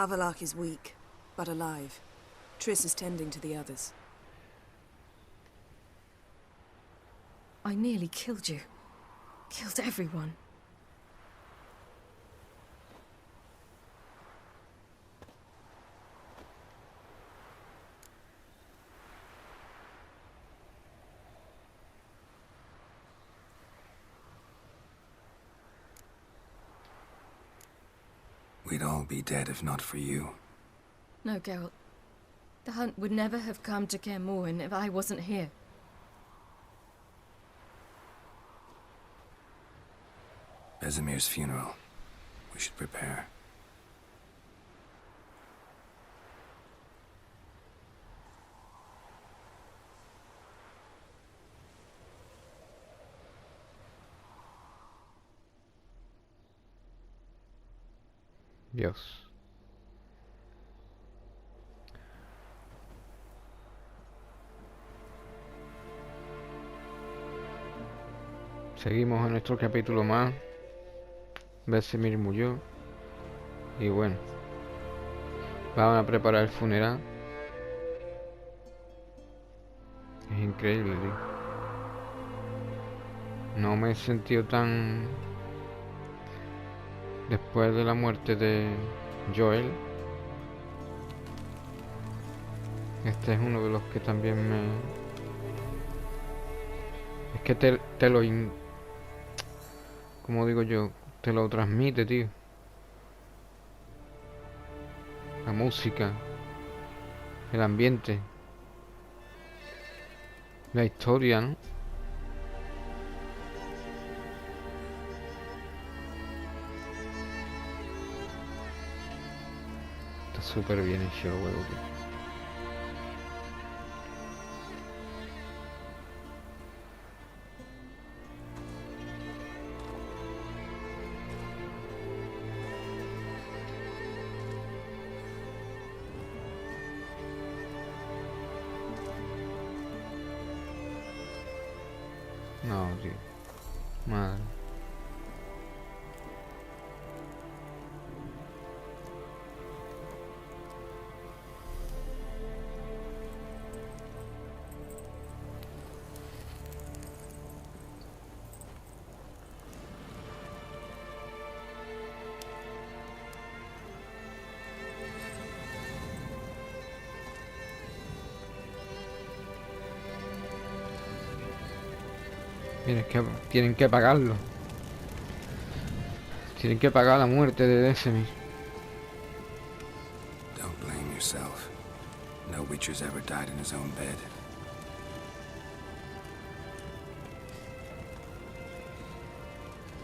Havelock is weak, but alive. Triss is tending to the others. I nearly killed you. Killed everyone. We'd all be dead if not for you. No, Geralt. The hunt would never have come to Kaer Morhen if I wasn't here. Vesemir's funeral. We should prepare. Dios. Seguimos en nuestro capítulo más. Vesemir murió. Y bueno, van a preparar el funeral. Es increíble, tío. No me he sentido tan... Después de la muerte de Joel, este es uno de los que también me... Es que te lo... Como digo yo, te lo transmite, tío. La música, el ambiente, la historia, ¿no? Está súper bien hecho el juego, tío. No, tío. Madre. Tienen que pagarlo. Tienen que pagar la muerte de Vesemir. Don't blame yourself. No Witcher's ever died in his own bed.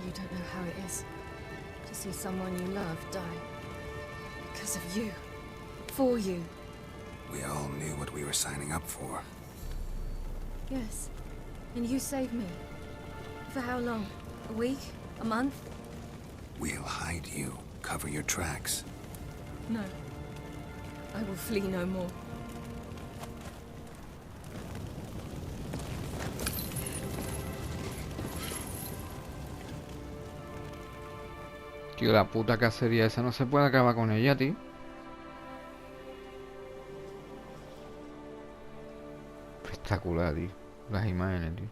You don't know how it is to see someone you love die. Because of you. For you. We all knew what we were signing up for. Yes. And you saved me. For how long? A week? A month? We'll hide you. Cover your tracks. No. I will flee no more. Tío, la puta cacería esa no se puede acabar con ella, tío. Espectacular, tío. Las imágenes, tío.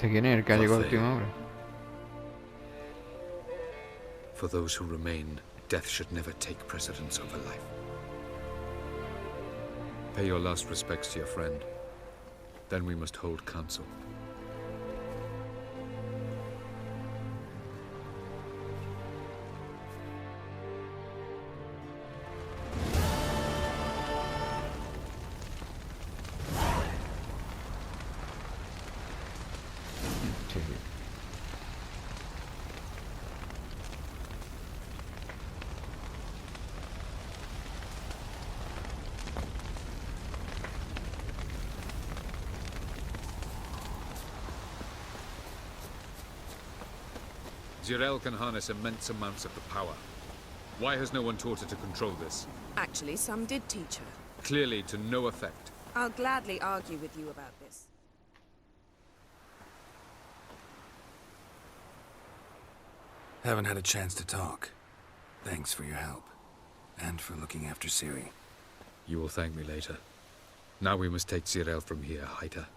¿Quién es el que ha llegado a última hora? For those who remain, death should never take precedence over life. Pay your last respects to your friend. Then we must hold council. Zyrel can harness immense amounts of the power. Why has no one taught her to control this? Actually, some did teach her. Clearly to no effect. I'll gladly argue with you about this. Haven't had a chance to talk. Thanks for your help. And for looking after Ciri. You will thank me later. Now we must take Cyril from here, hide her,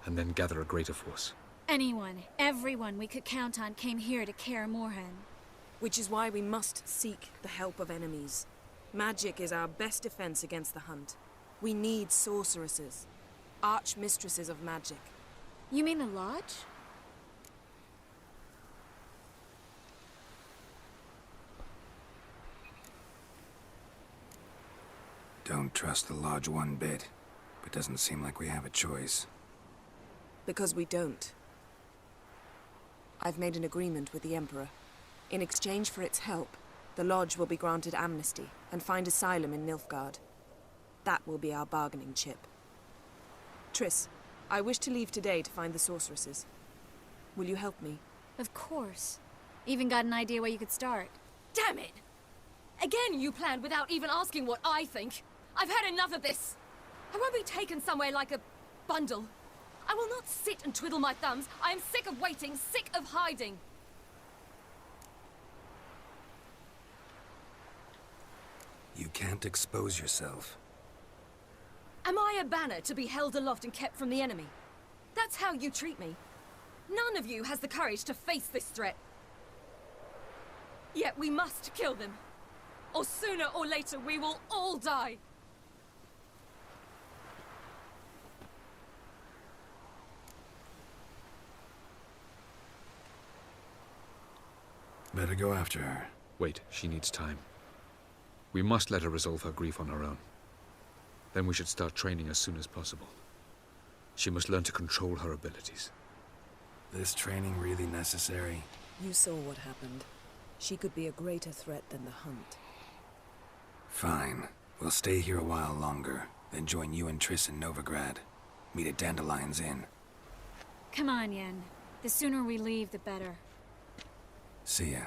and then gather a greater force. Anyone, everyone we could count on came here to Kaer Morhen. Which is why we must seek the help of enemies. Magic is our best defense against the hunt. We need sorceresses. Archmistresses of magic. You mean the Lodge? Don't trust the Lodge one bit, but doesn't seem like we have a choice. Because we don't. I've made an agreement with the Emperor. In exchange for its help, the Lodge will be granted amnesty and find asylum in Nilfgaard. That will be our bargaining chip. Triss, I wish to leave today to find the sorceresses. Will you help me? Of course. Even got an idea where you could start. Damn it! Again you planned without even asking what I think. I've had enough of this. I won't be taken somewhere like a bundle. I will not sit and twiddle my thumbs. I am sick of waiting, sick of hiding. You can't expose yourself. Am I a banner to be held aloft and kept from the enemy? That's how you treat me. None of you has the courage to face this threat. Yet we must kill them. Or sooner or later we will all die. Better go after her. Wait, she needs time. We must let her resolve her grief on her own. Then we should start training as soon as possible. She must learn to control her abilities. This training really necessary? You saw what happened. She could be a greater threat than the hunt. Fine. We'll stay here a while longer, then join you and Triss in Novigrad. Meet at Dandelion's Inn. Come on, Yen. The sooner we leave, the better. See ya.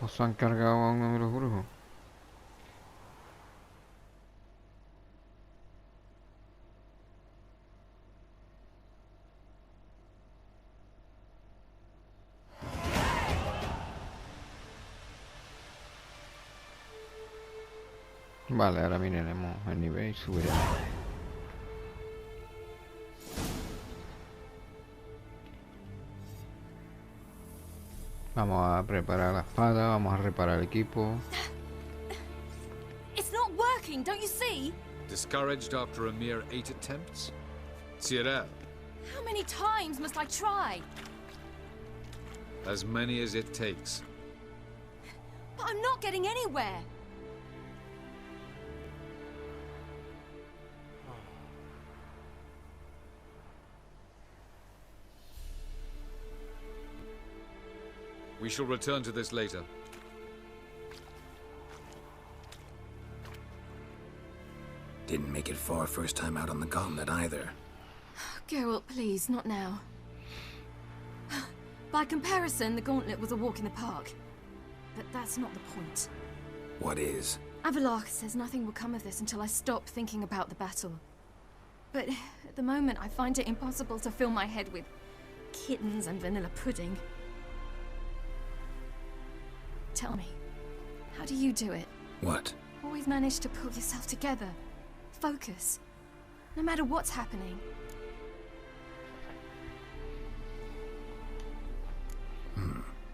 Os han cargado a uno de los brujos. Vale, ahora miraremos el nivel y subiremos. Vamos a preparar la espada, vamos a reparar el equipo. It's not working, don't you see? Discouraged after a mere 8 attempts? Cyril, How many times must I try? as many as it takes. But I'm not getting anywhere. We shall return to this later. Didn't make it far first time out on the gauntlet either. Geralt, please, not now. By comparison, the gauntlet was a walk in the park. But that's not the point. What is? Avallac'h says nothing will come of this until I stop thinking about the battle. But at the moment, I find it impossible to fill my head with kittens and vanilla pudding. Tell me, how do you do it? What? Always manage to pull yourself together. Focus. No matter what's happening.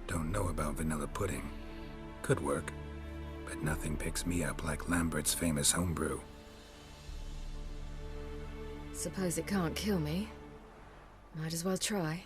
Don't know about vanilla pudding. Could work. But nothing picks me up like Lambert's famous homebrew. Suppose it can't kill me. Might as well try.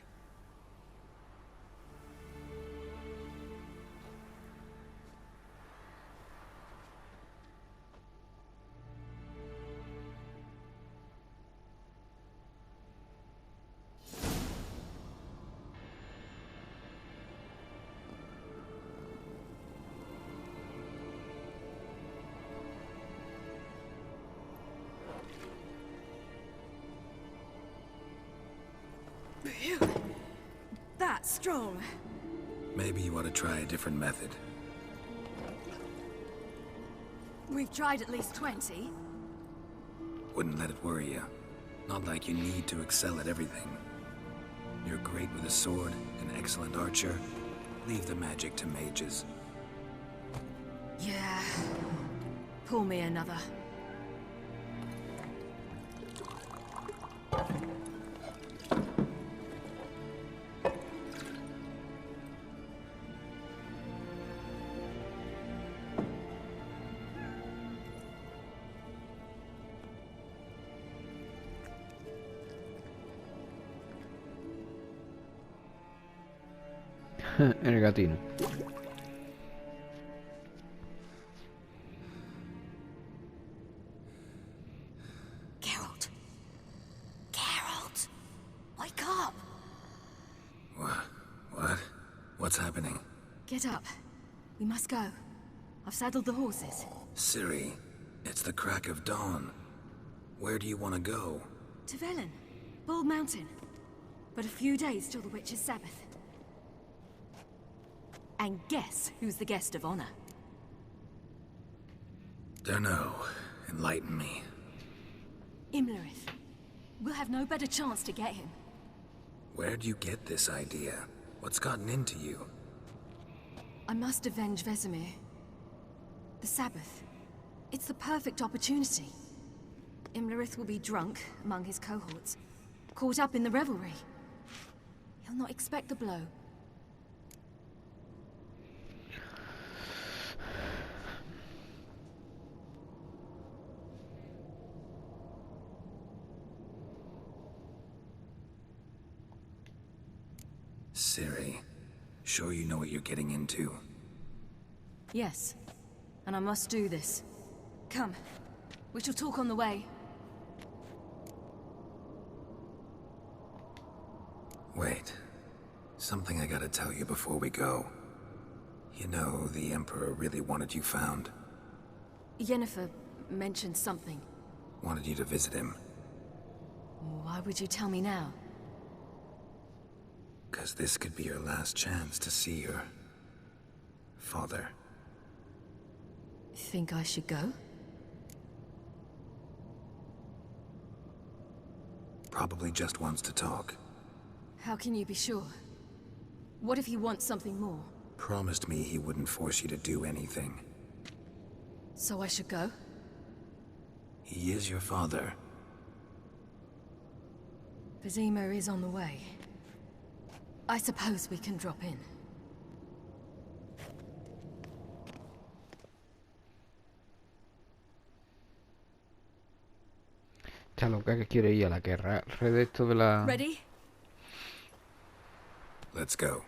That's strong. Maybe you ought to try a different method. We've tried at least 20. wouldn't let it worry you. Not like you need to excel at everything. You're great with a sword, an excellent archer. Leave the magic to mages. Yeah. Pull me another. El gatino. Geralt. Geralt. Wake up. What? What's happening? Get up. We must go. I've saddled the horses. Ciri, it's the crack of dawn. Where do you want to go? To Velen. Bald Mountain. But a few days till the Witch's Sabbath. And guess who's the guest of honor? Dunno. Enlighten me. Imlerith. We'll have no better chance to get him. Where'd you get this idea? What's gotten into you? I must avenge Vesemir. The Sabbath. It's the perfect opportunity. Imlerith will be drunk among his cohorts, caught up in the revelry. He'll not expect the blow. Ciri, sure you know what you're getting into? Yes, and I must do this. Come, we shall talk on the way. Wait. Something I gotta tell you before we go. You know, the Emperor really wanted you found. Yennefer mentioned something. Wanted you to visit him. Why would you tell me now? 'Cause this could be your last chance to see your father. Think I should go? Probably just wants to talk. How can you be sure? What if he wants something more? Promised me he wouldn't force you to do anything. So I should go? He is your father. Vesemir is on the way. I suppose we can drop in. Esta loca que quiere ir a la guerra. Red esto de la... Ready? Let's go.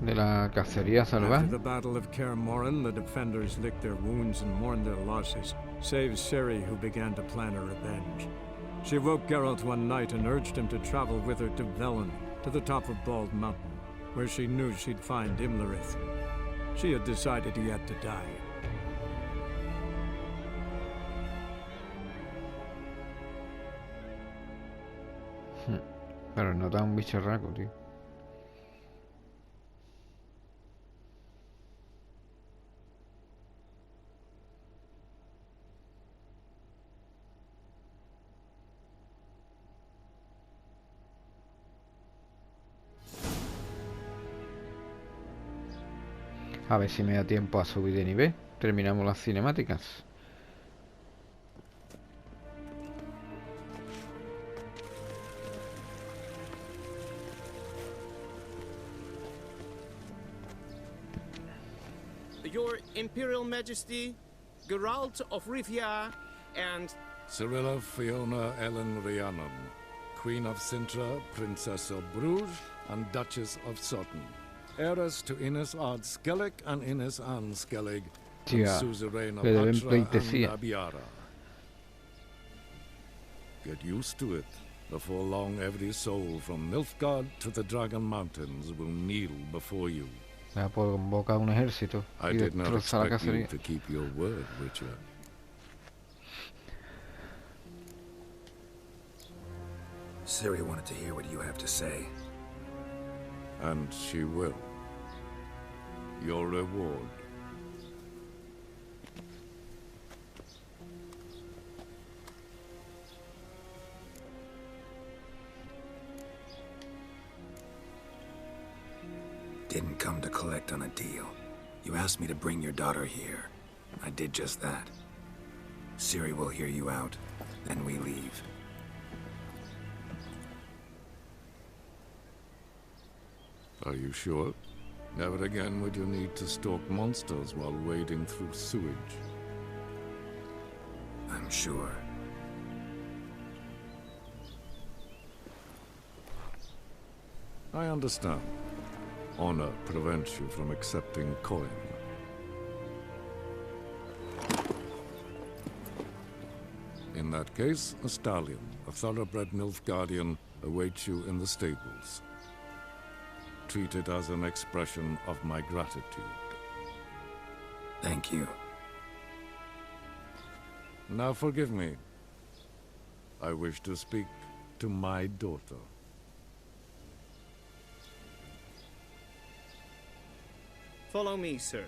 De la cacería salvaje. After the Battle of Kaer Morhen, the defenders licked their wounds and mourned their losses, save Ciri, who began to plan a revenge. She woke Geralt one night and urged him to travel with her to Velen, to the top of Bald Mountain, where she knew she'd find Imlerith. She had decided he had to die. Pero no tan bicharraco, tío. A ver si me da tiempo a subir de nivel. Terminamos las cinemáticas. Your Imperial Majesty, Geralt of Rivia, and Cirilla Fiona Ellen Rhiannon, Queen of Sintra, Princess of Bruges, and Duchess of Sutton. Heiress to Innes Ard Skellig and Innes Anne Skellig, and Tía, suzerain of le deben Atra and pleitesía. Abiara. Get used to it. Before long, every soul from Nilfgaard to the Dragon Mountains will kneel before you. Ya puedo convocar un ejército I y did not destrozar la expect you cacería. to keep your word, Witcher. Ciri wanted to hear what you have to say. And she will. Your reward. didn't come to collect on a deal. You asked me to bring your daughter here. I did just that. Ciri will hear you out, then we leave. Are you sure? Never again would you need to stalk monsters while wading through sewage. I'm sure. I understand. Honor prevents you from accepting coin. In that case, a stallion, a thoroughbred Nilfgaardian, awaits you in the stables. Treat it as an expression of my gratitude. Thank you. Now forgive me. I wish to speak to my daughter. Follow me, sir.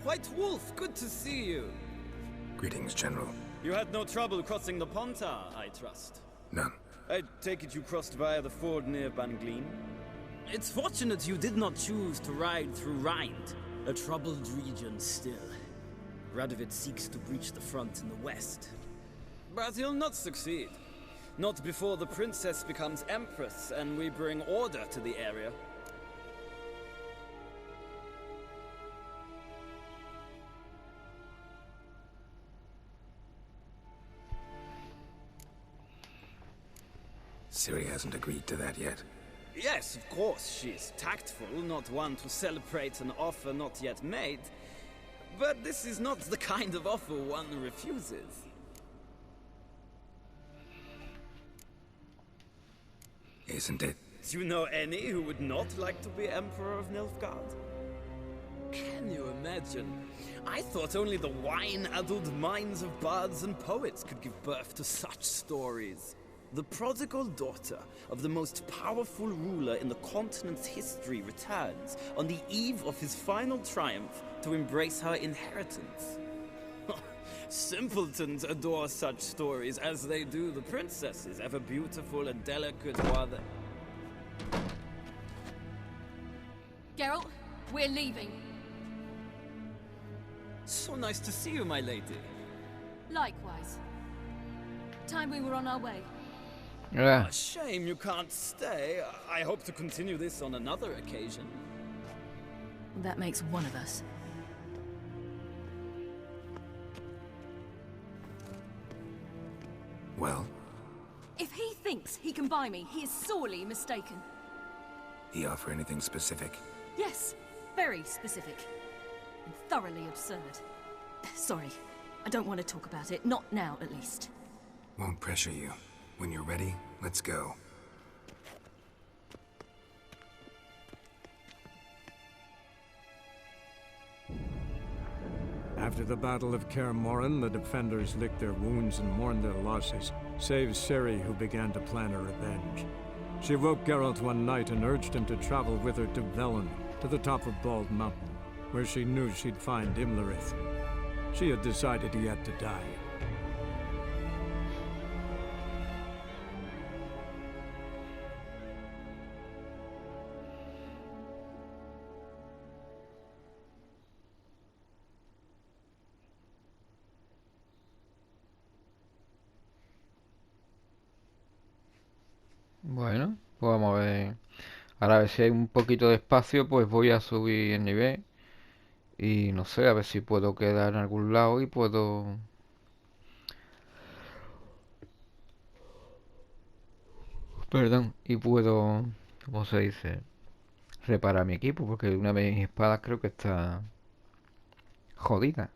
White Wolf, good to see you. Greetings, General. You had no trouble crossing the Pontar, I trust. None. I take it you crossed via the ford near Banglin? It's fortunate you did not choose to ride through Rind, a troubled region still. Radovid seeks to breach the front in the west. But he'll not succeed. Not before the princess becomes empress and we bring order to the area. Ciri hasn't agreed to that yet. Yes, of course, she is tactful, not one to celebrate an offer not yet made. But this is not the kind of offer one refuses. Isn't it? Do you know any who would not like to be Emperor of Nilfgaard? Can you imagine? I thought only the wine-addled minds of bards and poets could give birth to such stories. The prodigal daughter of the most powerful ruler in the continent's history returns on the eve of his final triumph to embrace her inheritance. Simpletons adore such stories as they do the princesses, ever beautiful and delicate while they... Geralt, we're leaving. So nice to see you, my lady. Likewise. Time we were on our way. Yeah. A shame you can't stay. I hope to continue this on another occasion. That makes one of us. Well, If he thinks he can buy me, he is sorely mistaken. he offer anything specific? Yes, very specific. And thoroughly absurd. Sorry, I don't want to talk about it. Not now, at least. Won't pressure you. When you're ready, let's go. After the Battle of Kaer Morhen, the defenders licked their wounds and mourned their losses, save Ciri, who began to plan her revenge. She woke Geralt one night and urged him to travel with her to Velen, to the top of Bald Mountain, where she knew she'd find Imlerith. She had decided he had to die. Bueno, pues vamos a ver. Ahora a ver si hay un poquito de espacio, pues voy a subir el nivel. Y no sé, a ver si puedo quedar en algún lado y puedo... Perdón, y puedo... ¿Cómo se dice? Reparar mi equipo, porque una de mis espadas creo que está jodida.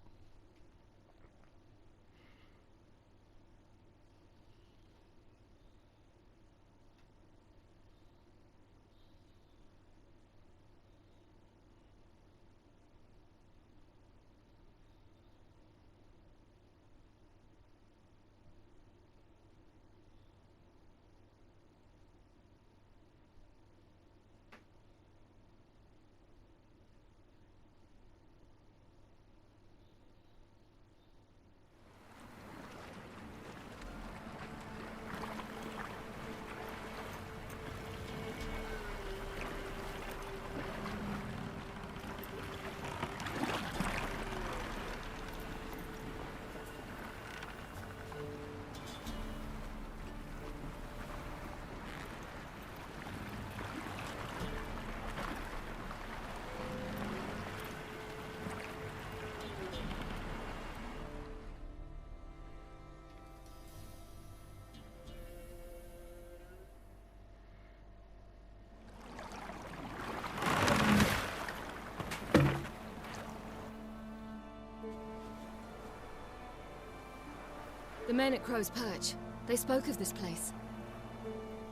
The men at Crow's Perch, they spoke of this place.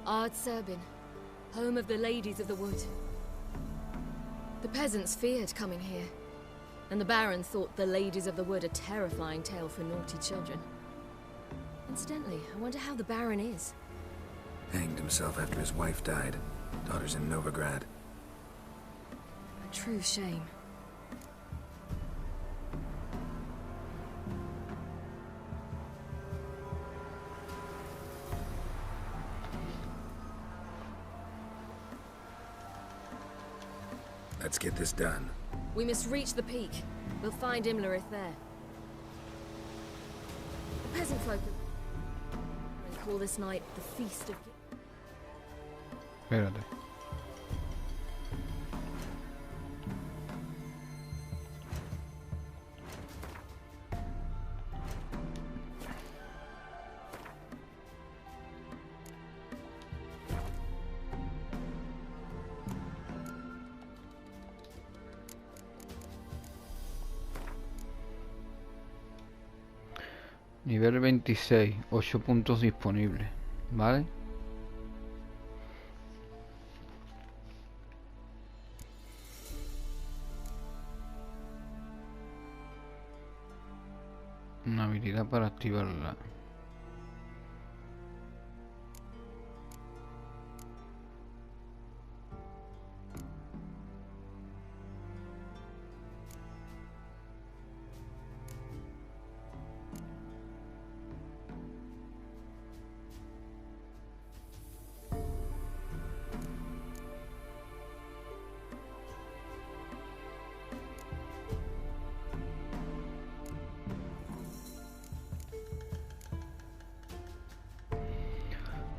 Ard Serbin, home of the Ladies of the Wood. The peasants feared coming here, and the Baron thought the Ladies of the Wood a terrifying tale for naughty children. Incidentally, I wonder how the Baron is. Hanged himself after his wife died. Daughter's in Novigrad. A true shame. Let's get this done. We must reach the peak. We'll find Imlerith there. The peasant folk and call this night the Feast of... Espérate. Nivel 26, 8 puntos disponibles, ¿vale? Una habilidad para activarla.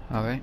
A ver.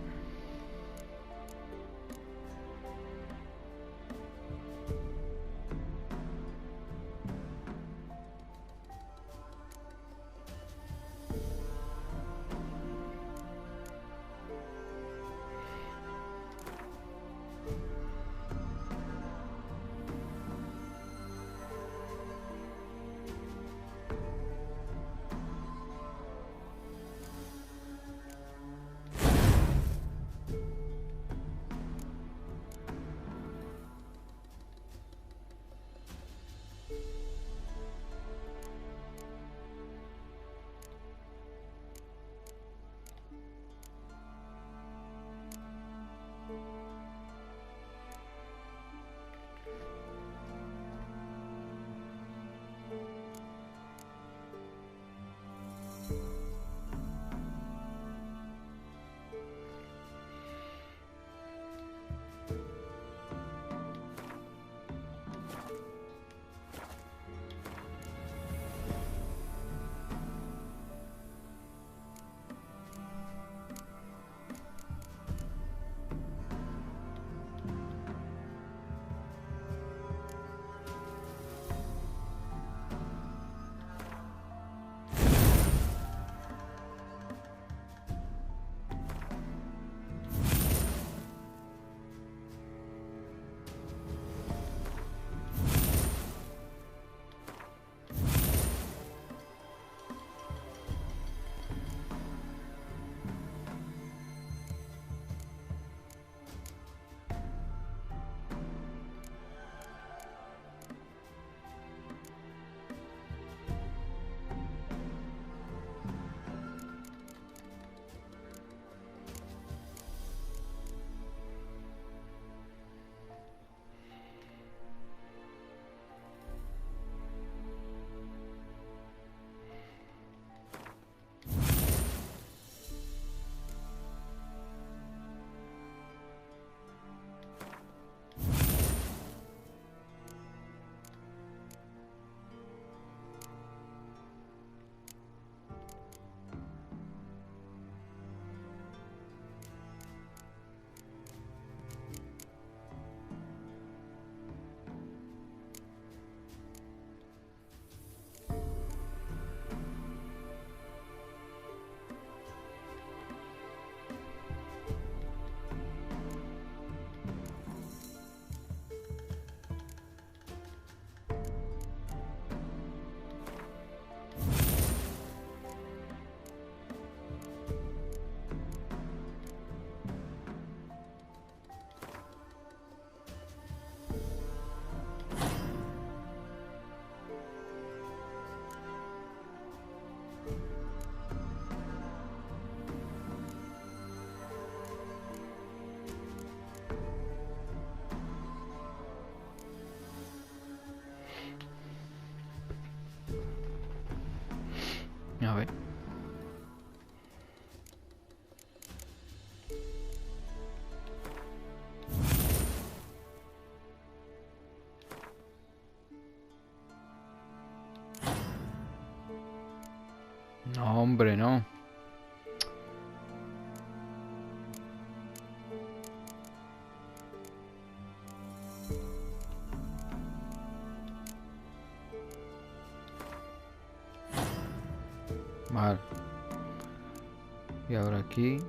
No, hombre, no. Vale. Y ahora aquí.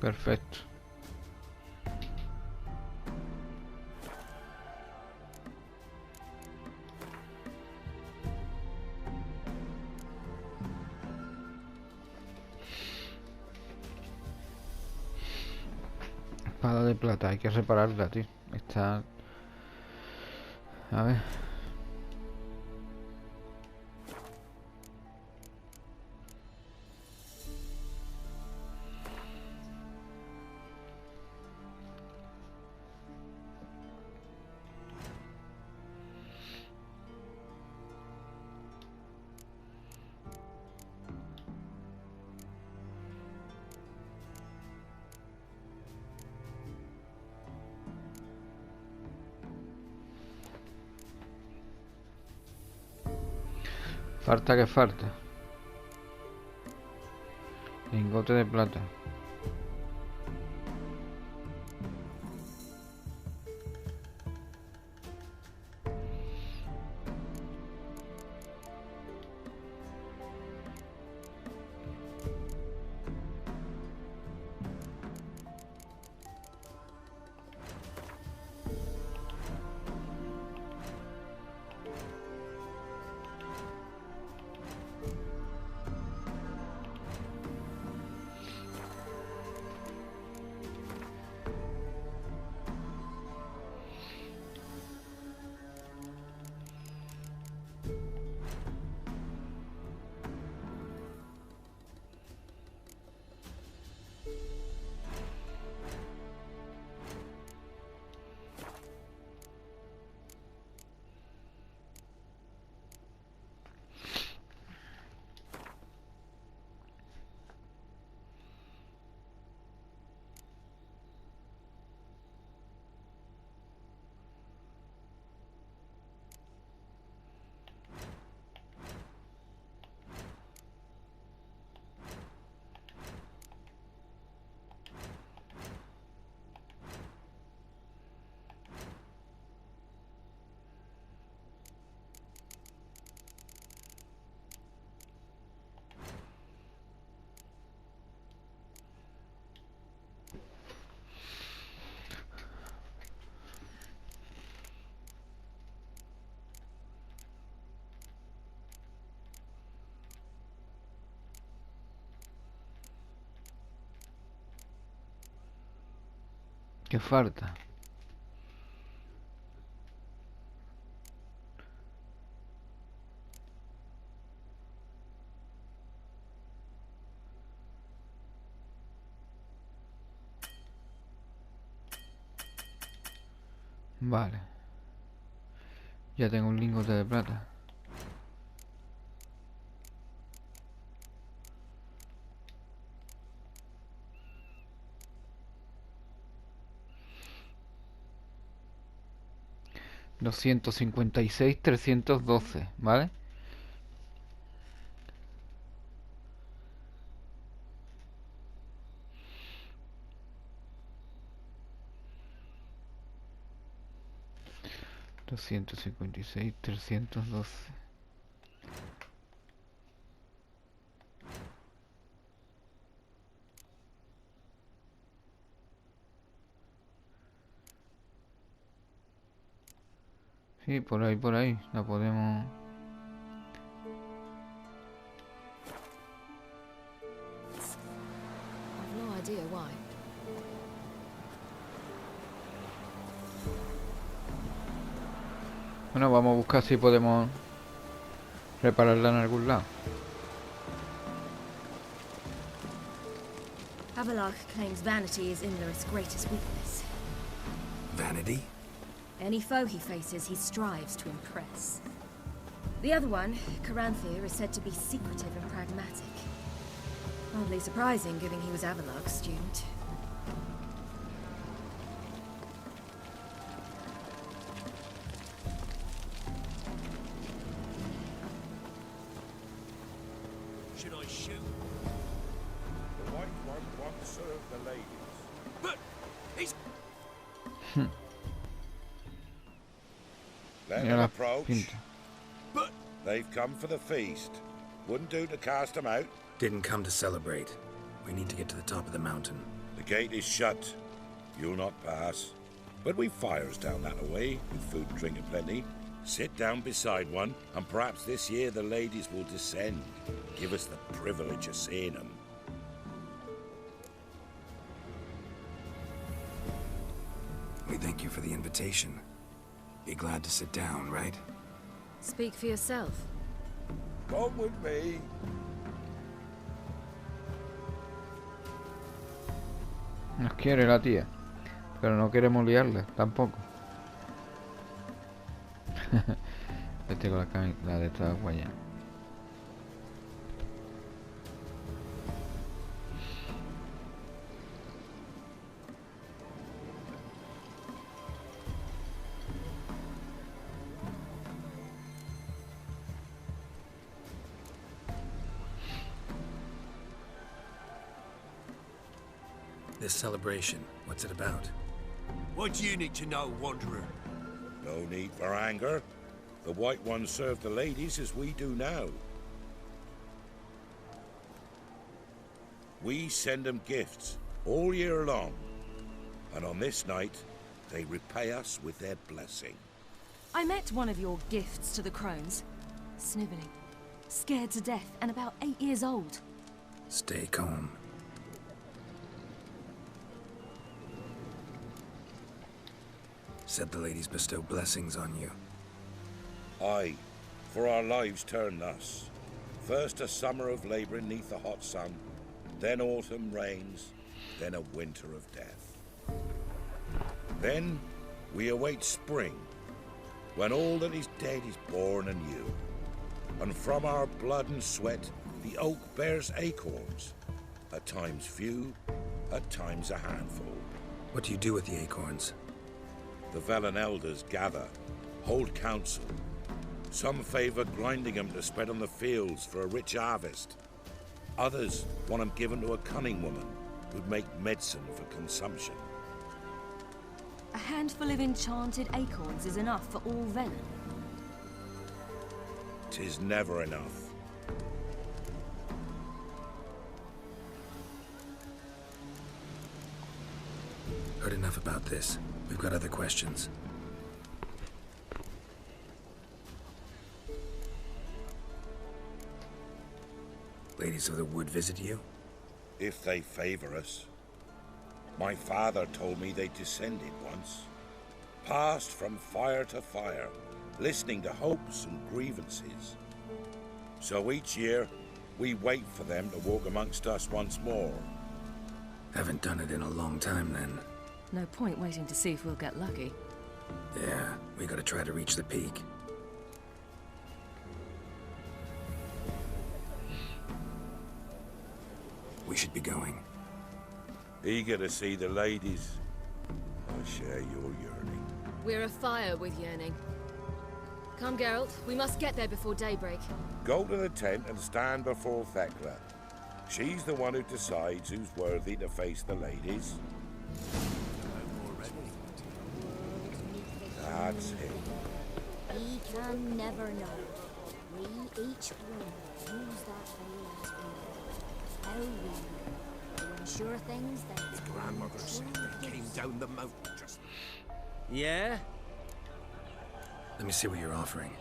Perfecto. Espada de plata, hay que repararla, tío. Está... A ver. Falta que falta. Lingote de plata. ¿Qué falta? Vale. Ya tengo un lingote de plata. $256,312, ¿vale? $256,312. Sí, por ahí, la podemos... I've no idea why. Bueno, vamos a buscar si podemos repararla en algún lado. Avalok claims vanity is Imlerith's greatest weakness. Vanity? Any foe he faces, he strives to impress. The other one, Caranthir, is said to be secretive and pragmatic. Hardly surprising, given he was Avalok's student. Should I shoot? The White One won't serve the ladies. But he's... Let Mira them la approach. pinta. But... They've come for the feast. Wouldn't do to cast them out. Didn't come to celebrate. We need to get to the top of the mountain. The gate is shut. You'll not pass. But we've fires down that way, with food and drink aplenty. Sit down beside one, and perhaps this year the ladies will descend. Give us the privilege of seeing them. We thank you for the invitation. Be glad to sit down, right? Speak for yourself. Come with me. Nos quiere la tía. Pero no queremos liarla, tampoco. Este con la de esta guaya. This celebration, what's it about? What do you need to know, Wanderer? No need for anger. The White Ones serve the ladies as we do now. We send them gifts all year long. And on this night, they repay us with their blessing. I met one of your gifts to the crones. Sniveling. Scared to death and about 8 years old. Stay calm. Said the ladies bestow blessings on you. Aye, for our lives turn thus. First a summer of labouring neath the hot sun, then autumn rains, then a winter of death. Then we await spring, when all that is dead is born anew. And from our blood and sweat the oak bears acorns, at times few, at times a handful. What do you do with the acorns? The Velen elders gather, hold council. Some favor grinding them to spread on the fields for a rich harvest. Others want them given to a cunning woman who'd make medicine for consumption. A handful of enchanted acorns is enough for all Velen. 'Tis never enough. Heard enough about this. We've got other questions. Ladies of the Wood visit you? If they favor us. My father told me they descended once. Passed from fire to fire, listening to hopes and grievances. So each year, we wait for them to walk amongst us once more. Haven't done it in a long time, then. No point waiting to see if we'll get lucky. Yeah, we gotta try to reach the peak. We should be going. Eager to see the ladies. I share your yearning. We're afire with yearning. Come, Geralt. We must get there before daybreak. Go to the tent and stand before Thekla. She's the one who decides who's worthy to face the ladies. That's him. We can never know. We each one use that veil as we how we to ensure things that Grandmother said they came down the mountain just... Yeah? Let me see what you're offering.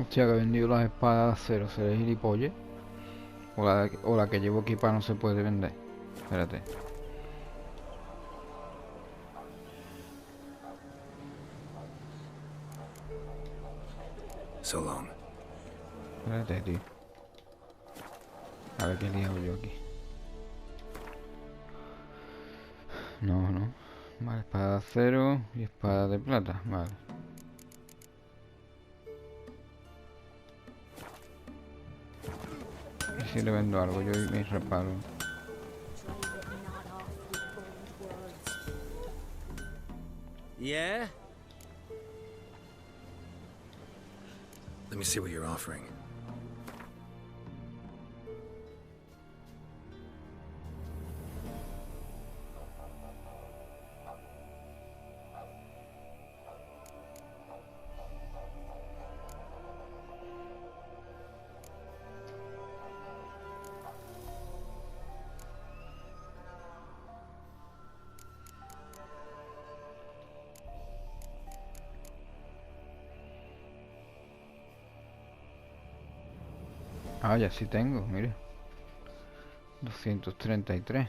Hostia, que he vendido las espadas de acero, ¿seré gilipollas? O la que llevo equipada no se puede vender. Espérate. So long. Espérate, tío. A ver qué hago yo aquí. No, no. Vale, espada de acero y espada de plata. Vale. Y si le vendo algo, yo y mi reparo. Yeah? Let me see what you're offering. Ah, ya sí tengo, mire. 233.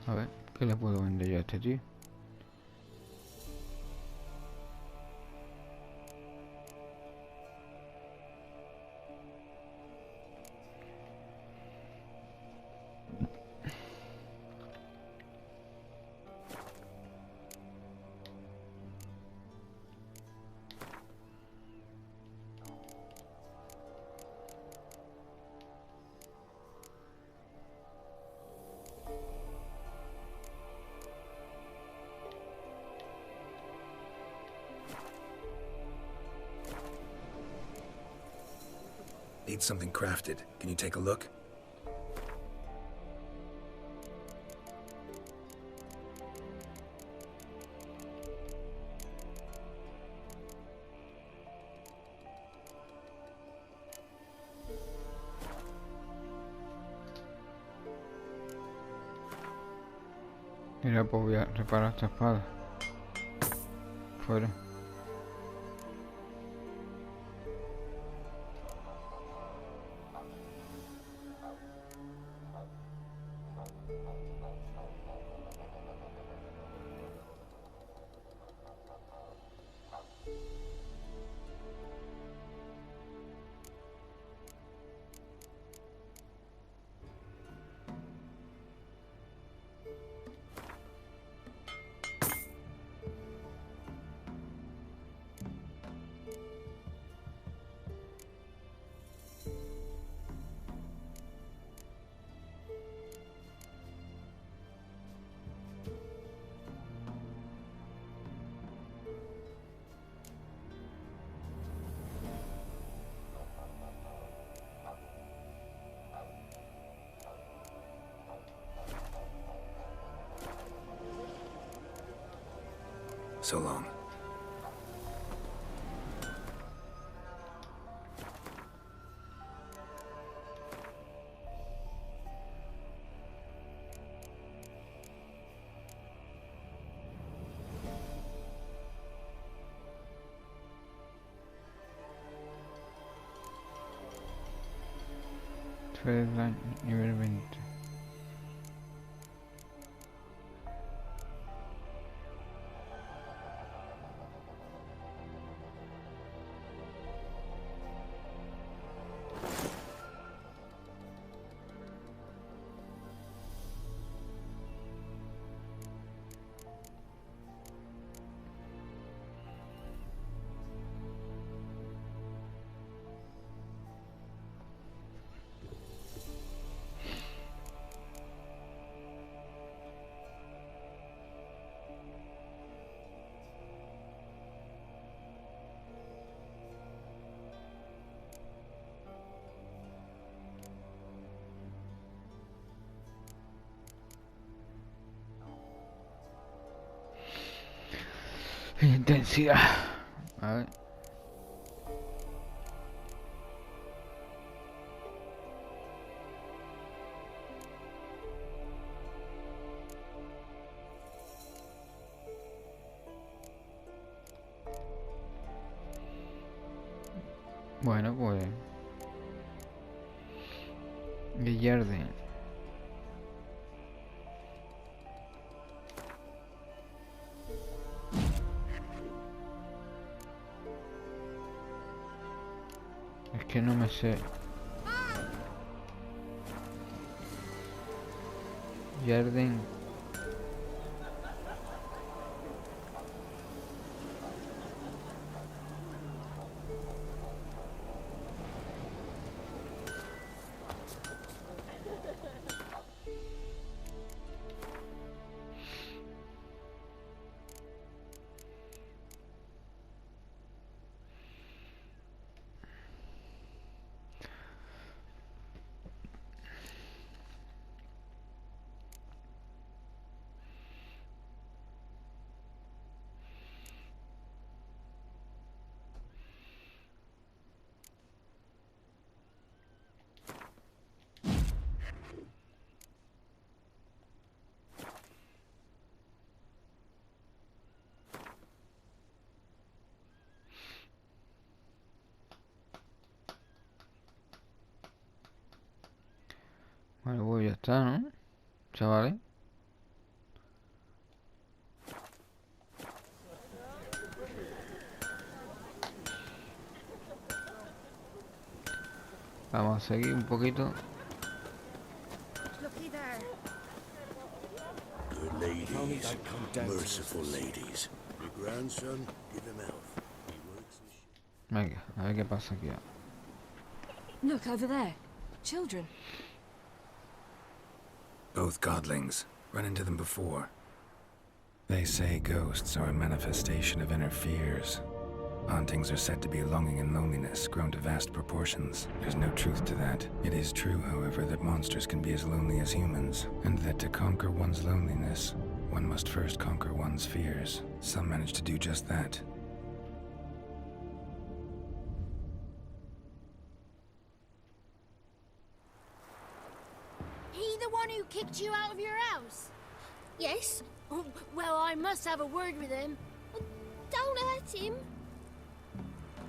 A ver, ¿qué le puedo vender yo a este tío? Need something crafted. Can you take a look? Mira, pues voy a reparar esta espada. Fuera. So long. Nivel 20. Intensidad. A ver. Bueno, pues... Guillarden. Es que no me sé. Yarden. Vale, pues ya está, ¿no? Chavales. Vamos a seguir un poquito. Looky there. Good ladies, merciful ladies. Your grandson, give him health. He works the ship. Venga, a ver qué pasa aquí. Look over there. Children. Both godlings. Run into them before. They say ghosts are a manifestation of inner fears. Hauntings are said to be longing and loneliness grown to vast proportions. There's no truth to that. It is true, however, that monsters can be as lonely as humans, and that to conquer one's loneliness, one must first conquer one's fears. Some manage to do just that. He the one who kicked you out of your house? Yes. Oh, well, I must have a word with him. Don't hurt him.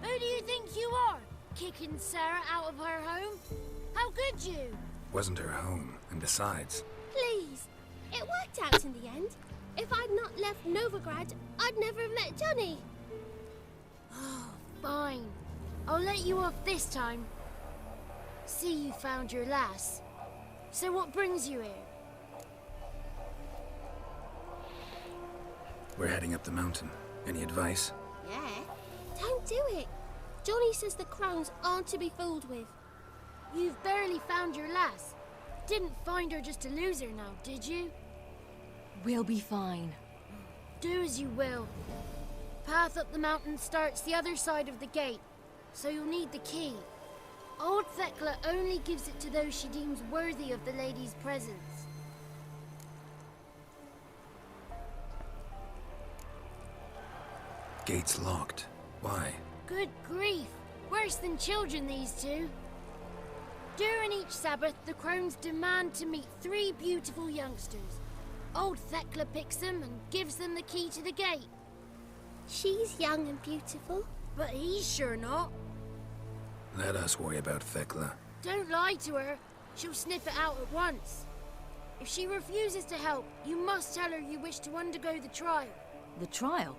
Who do you think you are? Kicking Sarah out of her home? How could you? Wasn't her home, and besides... Please. It worked out in the end. If I'd not left Novigrad, I'd never have met Johnny. Oh, fine. I'll let you off this time. See, you found your lass. So what brings you here? We're heading up the mountain. Any advice? Yeah. Don't do it. Johnny says the crones aren't to be fooled with. You've barely found your lass. Didn't find her just to lose her now, did you? We'll be fine. Do as you will. Path up the mountain starts the other side of the gate, so you'll need the key. Old Thekla only gives it to those she deems worthy of the lady's presence. Gate's locked. Why? Good grief. Worse than children, these two. During each Sabbath, the crones demand to meet 3 beautiful youngsters. Old Thekla picks them and gives them the key to the gate. She's young and beautiful. But he's sure not. Let us worry about Thekla. Don't lie to her. She'll sniff it out at once. If she refuses to help, you must tell her you wish to undergo the trial. The trial?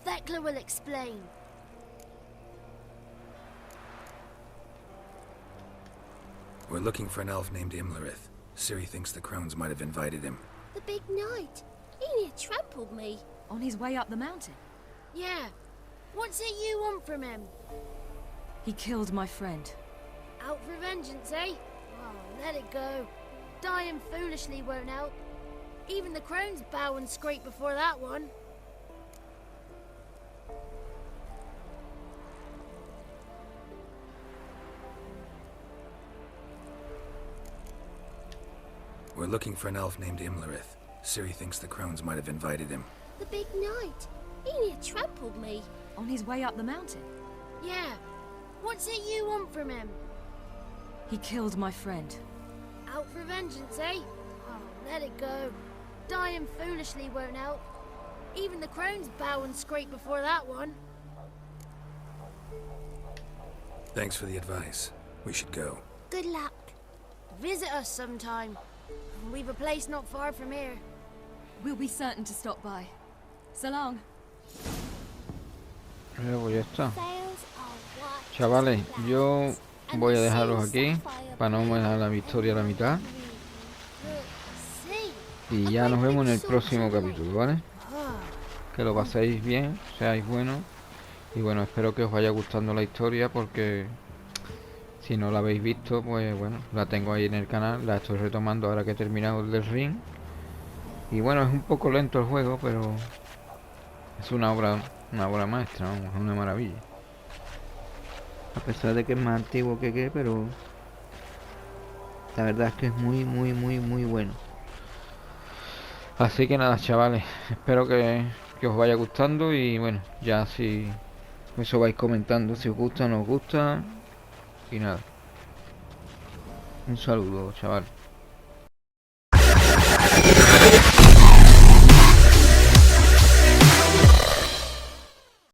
Thekla will explain. We're looking for an elf named Imlerith. Ciri thinks the crones might have invited him. The big knight. He near trampled me. On his way up the mountain? Yeah. What's it you want from him? He killed my friend. Out for vengeance, eh? Oh, let it go. Dying foolishly won't help. Even the crones bow and scrape before that one. We're looking for an elf named Imlerith. Ciri thinks the crones might have invited him. The big knight. He near trampled me. On his way up the mountain? Yeah. What's it you want from him? He killed my friend. Out for vengeance, eh? Oh, let it go. Dying foolishly won't help. Even the crones bow and scrape before that one. Thanks for the advice. We should go. Good luck. Visit us sometime. We've a place not far from here. We'll be certain to stop by. So long. Pues ya está. Chavales, yo voy a dejarlos aquí para no dejar la victoria a la mitad. Y ya nos vemos en el próximo capítulo, ¿vale? Que lo paséis bien, seáis buenos. Y bueno, espero que os vaya gustando la historia, porque si no la habéis visto, pues bueno, la tengo ahí en el canal. La estoy retomando ahora que he terminado el del ring. Y bueno, es un poco lento el juego, pero es una obra maestra, vamos, es una maravilla. A pesar de que es más antiguo que qué, pero la verdad es que es muy bueno. Así que nada, chavales, espero que os vaya gustando. Y bueno, ya si eso vais comentando, si os gusta o no os gusta. Y nada, un saludo, chavales.